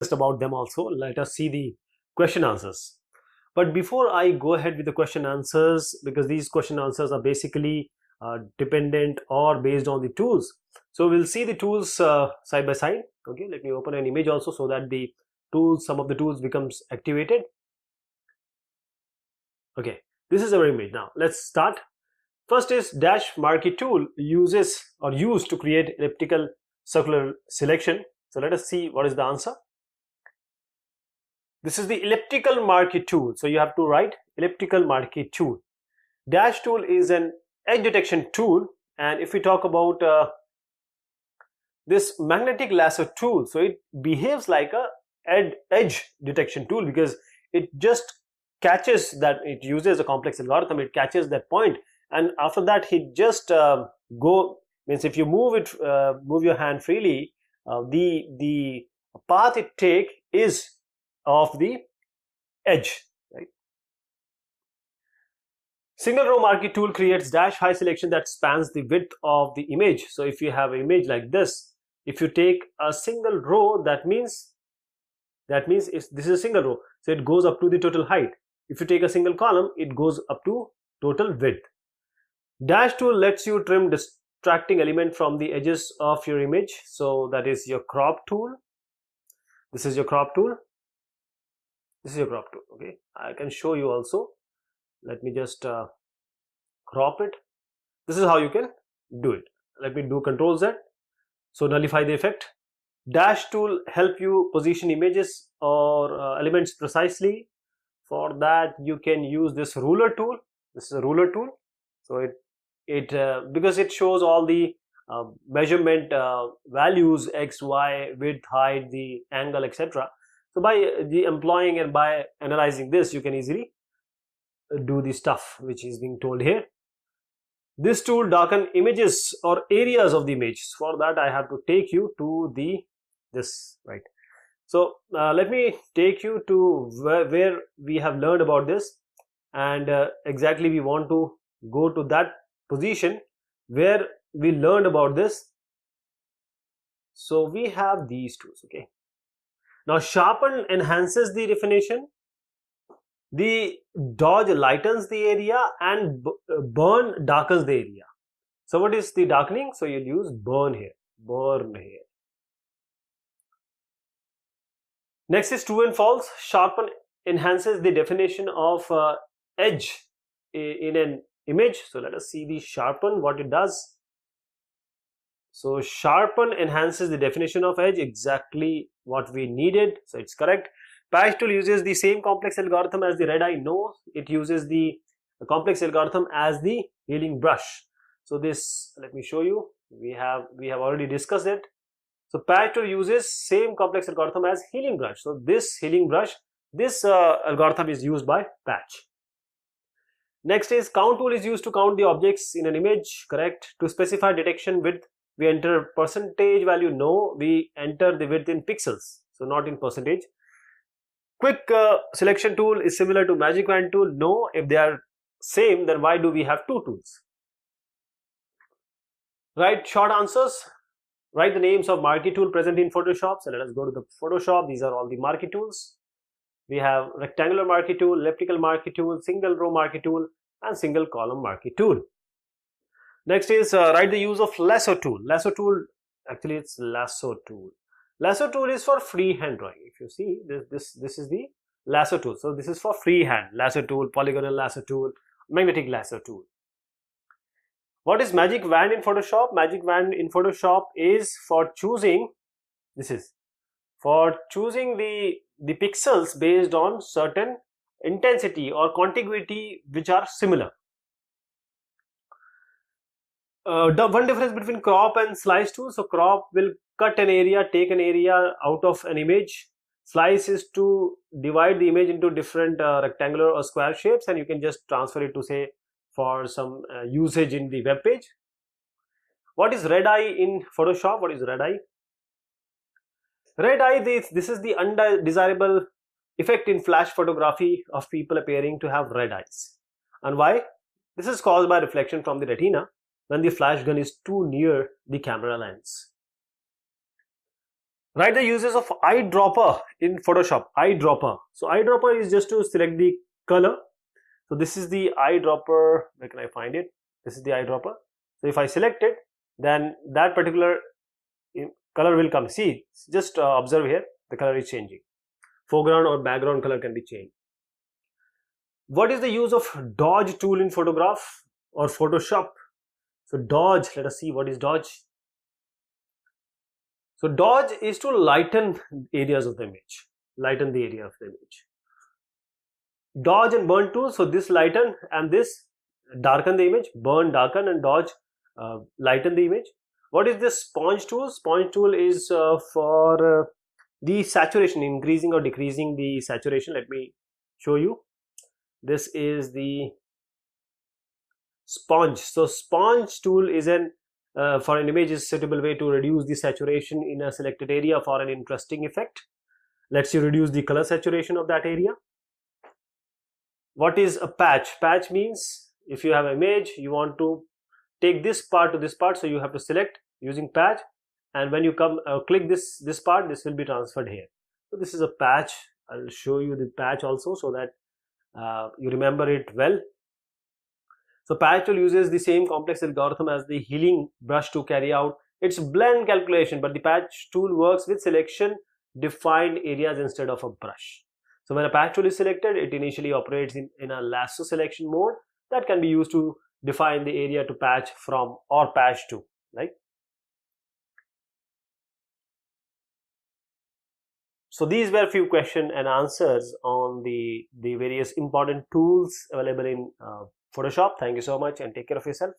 about them also. Let us see the question answers. But before I go ahead with the question answers, because these question answers are basically dependent or based on the tools, so we'll see the tools side by side. Okay, let me open an image also so that the tools, some of the tools becomes activated. Okay, this is our image. Now let's start. First is dash marquee tool uses or used to create elliptical circular selection. So let us see what is the answer. This is the elliptical marquee tool. So you have to write elliptical marquee tool. Dash tool is an edge detection tool, and if we talk about this magnetic lasso tool, so it behaves like a edge detection tool because it just catches that, it uses a complex algorithm, it catches that point, and after that it just means if you move it, move your hand freely, the path it take is of the edge, right? Single row marquee tool creates dash high selection that spans the width of the image. So if you have an image like this, if you take a single row, that means this is a single row, so it goes up to the total height. If you take a single column, it goes up to total width. Dash tool lets you trim distracting element from the edges of your image. So that is your crop tool. This is your crop tool. This is your crop tool. Okay, I can show you also. Let me just crop it. This is how you can do it. Let me do Control Z. So nullify the effect. Dash tool help you position images or elements precisely. For that you can use this ruler tool. This is a ruler tool. So it because it shows all the measurement values, x, y, width, height, the angle, etc. So by employing and by analyzing this, you can easily do the stuff which is being told here. This tool darken images or areas of the image. For that I have to take you to this, right? So let me take you to where we have learned about this, and exactly we want to go to that position where we learned about this. So we have these tools. Okay, now sharpen enhances the definition, the dodge lightens the area, and burn darkens the area. So what is the darkening? So you'll use burn here, burn here. Next is true and false. Sharpen enhances the definition of edge in an image. So let us see the sharpen, what it does. So sharpen enhances the definition of edge, exactly what we needed. So it's correct. Patch tool uses the same complex algorithm as the red eye. No, it uses the complex algorithm as the healing brush. So this, let me show you. We have already discussed it. So patch tool uses same complex algorithm as healing brush. So this healing brush, this algorithm is used by patch. Next is count tool is used to count the objects in an image. Correct. To specify detection width, we enter percentage value. No, we enter the width in pixels, so not in percentage. Quick selection tool is similar to magic wand tool. No, if they are same, then why do we have two tools? Write short answers. Write the names of marquee tool present in Photoshop. So let us go to the Photoshop. These are all the marquee tools. We have rectangular marquee tool, elliptical marquee tool, single row marquee tool, and single column marquee tool. Next is write the use of lasso tool. Lasso tool, actually it's lasso tool. Lasso tool is for freehand drawing. If you see this is the lasso tool. So this is for freehand lasso tool, polygonal lasso tool, magnetic lasso tool. What is magic wand in Photoshop? Magic wand in Photoshop is for choosing, this is for choosing the pixels based on certain intensity or contiguity which are similar. The one difference between crop and slice tool. So crop will cut an area, take an area out of an image. Slice is to divide the image into different rectangular or square shapes, and you can just transfer it to, say, for some usage in the web page. What is red eye in Photoshop? What is red eye? Red eye, this is the undesirable effect in flash photography of people appearing to have red eyes. And why? This is caused by reflection from the retina when the flash gun is too near the camera lens. Write the uses of eyedropper in Photoshop. Eyedropper. So eyedropper is just to select the color. So this is the eyedropper. Where can I find it? This is the eyedropper. So if I select it, then that particular color will come. See, just observe here, the color is changing. Foreground or background color can be changed. What is the use of dodge tool in photograph or Photoshop? So dodge, let us see what is dodge. So dodge is to lighten areas of the image. Lighten the area of the image. Dodge and burn tool, so this lighten and this darken the image. Burn, darken, and dodge lighten the image. What is this sponge tool? Sponge tool is for the saturation, increasing or decreasing the saturation. Let me show you. This is the sponge. So sponge tool is an for an image is suitable way to reduce the saturation in a selected area for an interesting effect. Lets you reduce the color saturation of that area. What is a patch? Patch means if you have an image, you want to take this part to this part, so you have to select using patch, and when you come click this part, this will be transferred here. So this is a patch. I'll show you the patch also so that you remember it well. So patch tool uses the same complex algorithm as the healing brush to carry out its blend calculation, but the patch tool works with selection defined areas instead of a brush. So when a patch tool is selected, it initially operates in a lasso selection mode that can be used to define the area to patch from or patch to, right? So these were few question and answers on the various important tools available in Photoshop. Thank you so much and take care of yourself.